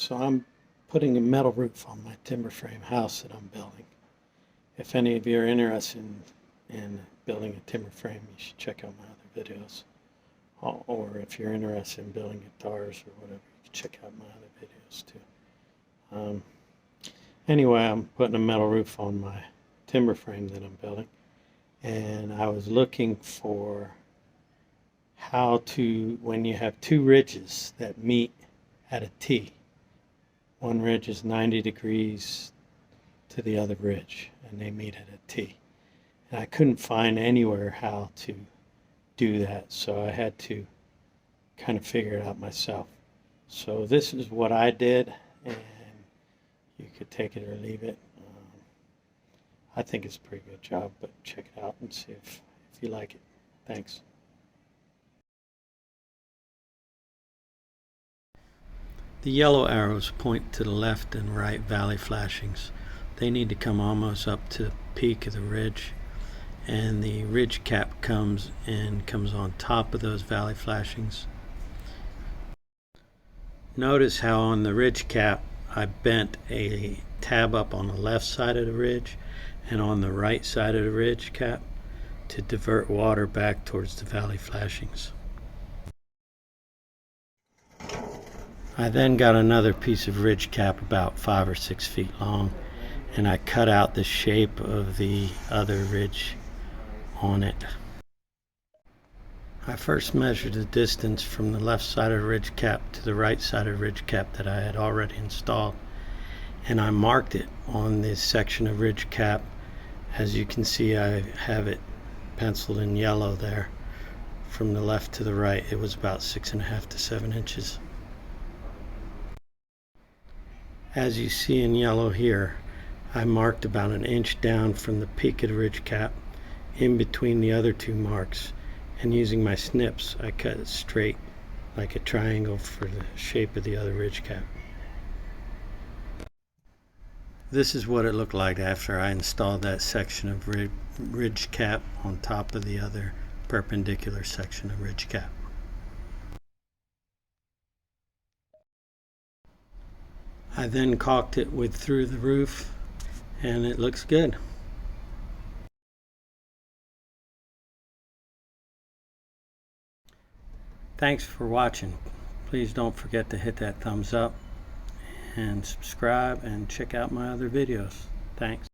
So I'm putting a metal roof on my timber frame house that I'm building. If any of you are interested in building a timber frame, you should check out my other videos. Or if you're interested in building guitars or whatever, you can check out my other videos too. Anyway, I'm putting a metal roof on my timber frame that I'm building. And I was looking for how to, when you have two ridges that meet at a T, one ridge is 90 degrees to the other ridge, and they meet at a T. And I couldn't find anywhere how to do that, so I had to kind of figure it out myself. So this is what I did, and you could take it or leave it. I think it's a pretty good job, but check it out and see if you like it. Thanks. The yellow arrows point to the left and right valley flashings. They need to come almost up to the peak of the ridge, and the ridge cap comes on top of those valley flashings. Notice how on the ridge cap I bent a tab up on the left side of the ridge and on the right side of the ridge cap to divert water back towards the valley flashings. I then got another piece of ridge cap about 5 or 6 feet long, and I cut out the shape of the other ridge on it. I first measured the distance from the left side of the ridge cap to the right side of the ridge cap that I had already installed, and I marked it on this section of ridge cap. As you can see, I have it penciled in yellow there. From the left to the right, it was about 6.5 to 7 inches. As you see in yellow here, I marked about 1 inch down from the peak of the ridge cap in between the other two marks, and using my snips I cut it straight like a triangle for the shape of the other ridge cap. This is what it looked like after I installed that section of ridge cap on top of the other perpendicular section of ridge cap. I then caulked it through the roof, and it looks good. Thanks for watching. Please don't forget to hit that thumbs up and subscribe and check out my other videos. Thanks.